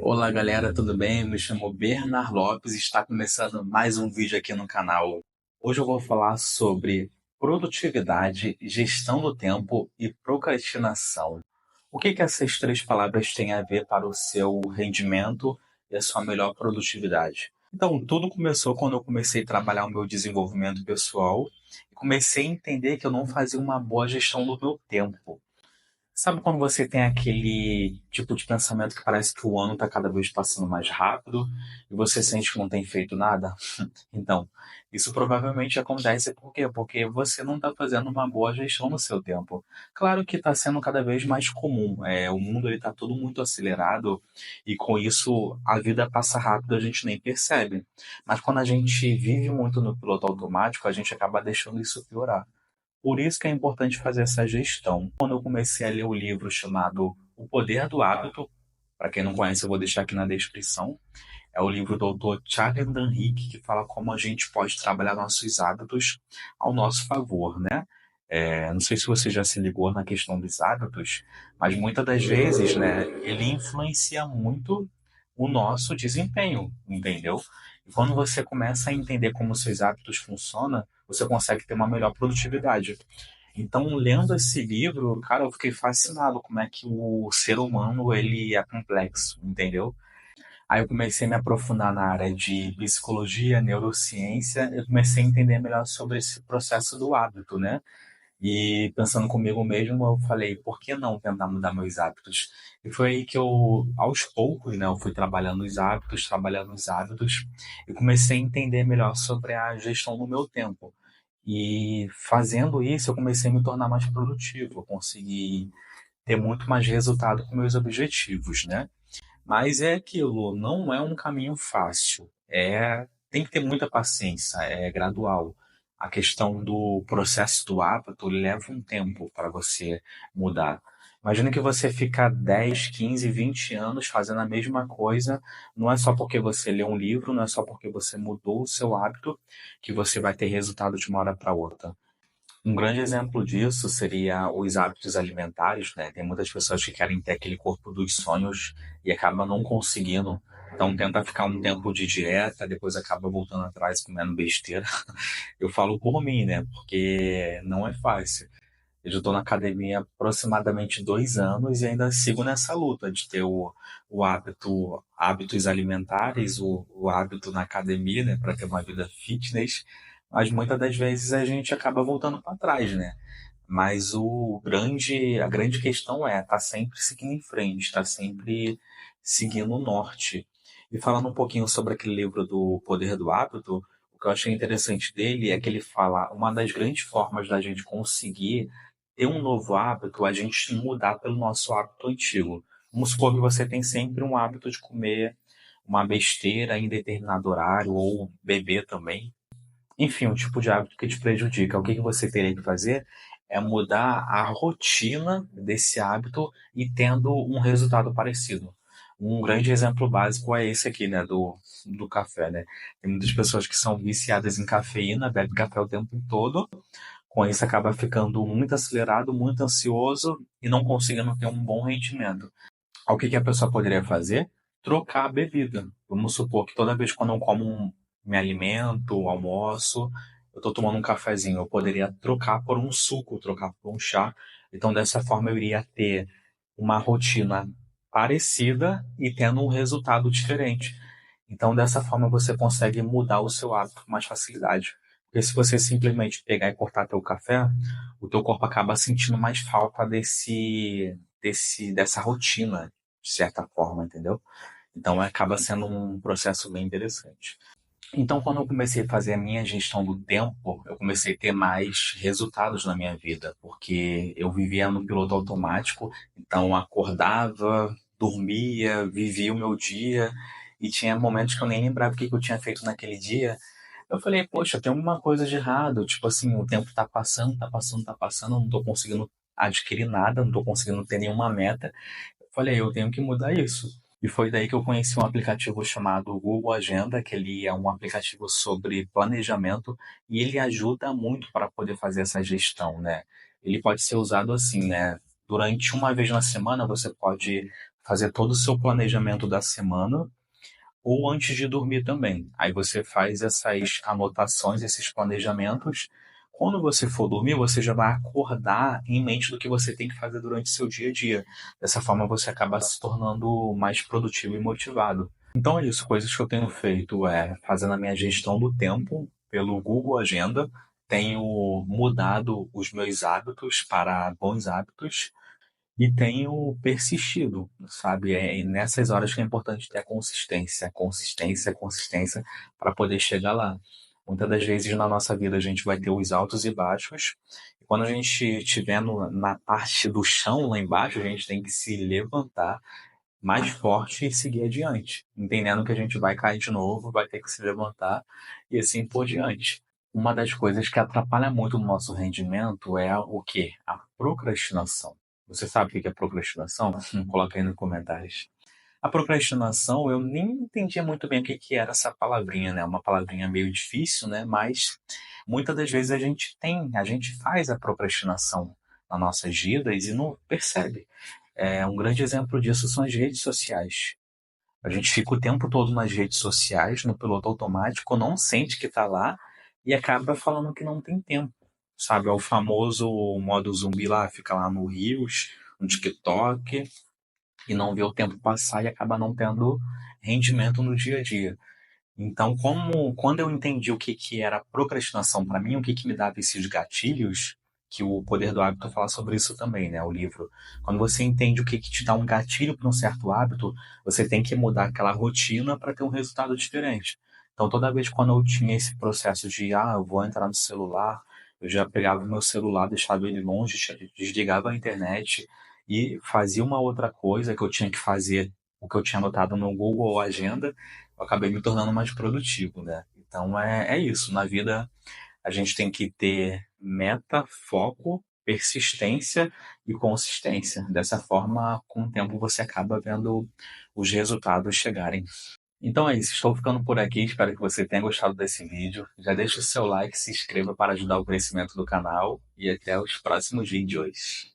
Olá galera, tudo bem? Me chamo Bernard Lopes e está começando mais um vídeo aqui no canal. Hoje eu vou falar sobre produtividade, gestão do tempo e procrastinação. O que essas três palavras têm a ver para o seu rendimento e a sua melhor produtividade? Então, tudo começou quando eu comecei a trabalhar o meu desenvolvimento pessoal e comecei a entender que eu não fazia uma boa gestão do meu tempo. Sabe quando você tem aquele tipo de pensamento que parece que o ano está cada vez passando mais rápido e você sente que não tem feito nada? Então, isso provavelmente acontece por quê? Porque você não está fazendo uma boa gestão no seu tempo. Claro que está sendo cada vez mais comum. O mundo está tudo muito acelerado e com isso a vida passa rápido, a gente nem percebe. Mas quando a gente vive muito no piloto automático, a gente acaba deixando isso piorar. Por isso que é importante fazer essa gestão. Quando eu comecei a ler o livro chamado O Poder do Hábito, para quem não conhece, eu vou deixar aqui na descrição. É o livro do autor Charles Duhigg, que fala como a gente pode trabalhar nossos hábitos ao nosso favor, né? Não sei se você já se ligou na questão dos hábitos, mas muitas das vezes, né, ele influencia muito o nosso desempenho, entendeu? E quando você começa a entender como seus hábitos funcionam, você consegue ter uma melhor produtividade. Então, lendo esse livro, cara, eu fiquei fascinado como é que o ser humano ele é complexo, entendeu? Aí eu comecei a me aprofundar na área de psicologia, neurociência, eu comecei a entender melhor sobre esse processo do hábito, né? E pensando comigo mesmo, eu falei, por que não tentar mudar meus hábitos? E foi aí que eu, aos poucos, né, eu fui trabalhando os hábitos, e comecei a entender melhor sobre a gestão do meu tempo. E fazendo isso, eu comecei a me tornar mais produtivo, eu consegui ter muito mais resultado com meus objetivos, né? Mas é aquilo, não é um caminho fácil. Tem que ter muita paciência, é gradual. A questão do processo do hábito leva um tempo para você mudar. Imagina que você fica 10, 15, 20 anos fazendo a mesma coisa. Não é só porque você leu um livro, não é só porque você mudou o seu hábito que você vai ter resultado de uma hora para outra. Um grande exemplo disso seria os hábitos alimentares, né? Tem muitas pessoas que querem ter aquele corpo dos sonhos e acabam não conseguindo. Então tenta ficar um tempo de dieta, depois acaba voltando atrás comendo besteira. Eu falo por mim, né? Porque não é fácil. Eu já estou na academia há aproximadamente 2 anos e ainda sigo nessa luta de ter o hábito, hábitos alimentares, o hábito na academia, né, para ter uma vida fitness, mas muitas das vezes a gente acaba voltando para trás, né? Mas a grande questão é estar sempre seguindo em frente, estar sempre seguindo o norte. E falando um pouquinho sobre aquele livro do Poder do Hábito, o que eu achei interessante dele é que ele fala uma das grandes formas da gente conseguir ter um novo hábito, é a gente mudar pelo nosso hábito antigo. Vamos supor que você tem sempre um hábito de comer uma besteira em determinado horário, ou beber também. Enfim, um tipo de hábito que te prejudica. O que você teria que fazer é mudar a rotina desse hábito e tendo um resultado parecido. Um grande exemplo básico é esse aqui, né, do café, né? Tem muitas pessoas que são viciadas em cafeína, bebem café o tempo todo, com isso acaba ficando muito acelerado, muito ansioso e não conseguindo ter um bom rendimento. O que a pessoa poderia fazer? Trocar a bebida. Vamos supor que toda vez quando eu me alimento, almoço, eu estou tomando um cafezinho, eu poderia trocar por um suco, trocar por um chá. Então, dessa forma, eu iria ter uma rotina parecida e tendo um resultado diferente. Então, dessa forma, você consegue mudar o seu hábito com mais facilidade. Porque se você simplesmente pegar e cortar teu café, o teu corpo acaba sentindo mais falta dessa rotina, de certa forma, entendeu? Então acaba sendo um processo bem interessante. Então, quando eu comecei a fazer a minha gestão do tempo, eu comecei a ter mais resultados na minha vida, porque eu vivia no piloto automático, então acordava, dormia, vivia o meu dia, e tinha momentos que eu nem lembrava o que eu tinha feito naquele dia. Eu falei, poxa, tem alguma coisa de errado, tipo assim, o tempo tá passando, tá passando, tá passando, eu não tô conseguindo adquirir nada, não tô conseguindo ter nenhuma meta. Eu falei, eu tenho que mudar isso. E foi daí que eu conheci um aplicativo chamado Google Agenda, que ele é um aplicativo sobre planejamento e ele ajuda muito para poder fazer essa gestão, né? Ele pode ser usado assim, né? Durante uma vez na semana você pode fazer todo o seu planejamento da semana ou antes de dormir também. Aí você faz essas anotações, esses planejamentos. Quando você for dormir, você já vai acordar em mente do que você tem que fazer durante o seu dia a dia. Dessa forma, você acaba se tornando mais produtivo e motivado. Então é isso, coisas que eu tenho feito é fazendo a minha gestão do tempo pelo Google Agenda, tenho mudado os meus hábitos para bons hábitos e tenho persistido, sabe? É nessas horas que é importante ter a consistência, consistência, consistência para poder chegar lá. Muitas das vezes na nossa vida a gente vai ter os altos e baixos, e quando a gente estiver na parte do chão lá embaixo, a gente tem que se levantar mais forte e seguir adiante, entendendo que a gente vai cair de novo, vai ter que se levantar e assim por diante. Uma das coisas que atrapalha muito o nosso rendimento é o quê? A procrastinação. Você sabe o que é procrastinação? Coloca aí nos comentários. A procrastinação, eu nem entendia muito bem o que era essa palavrinha, né? Uma palavrinha meio difícil, né? Mas muitas das vezes a gente faz a procrastinação nas nossas vidas e não percebe. Um grande exemplo disso são as redes sociais. A gente fica o tempo todo nas redes sociais, no piloto automático, não sente que está lá e acaba falando que não tem tempo. Sabe, é o famoso modo zumbi lá, fica lá no Reels, no TikTok, e não vê o tempo passar e acaba não tendo rendimento no dia a dia. Então, quando eu entendi o que era procrastinação para mim, o que me dava esses gatilhos, que o Poder do Hábito fala sobre isso também, né, o livro. Quando você entende o que te dá um gatilho para um certo hábito, você tem que mudar aquela rotina para ter um resultado diferente. Então, toda vez quando eu tinha esse processo de, eu vou entrar no celular, eu já pegava o meu celular, deixava ele longe, desligava a internet e fazia uma outra coisa que eu tinha que fazer, o que eu tinha anotado no Google Agenda, eu acabei me tornando mais produtivo, né? Então é isso. Na vida a gente tem que ter meta, foco, persistência e consistência. Dessa forma, com o tempo você acaba vendo os resultados chegarem. Então é isso, estou ficando por aqui, espero que você tenha gostado desse vídeo. Já deixa o seu like, se inscreva para ajudar o crescimento do canal e até os próximos vídeos.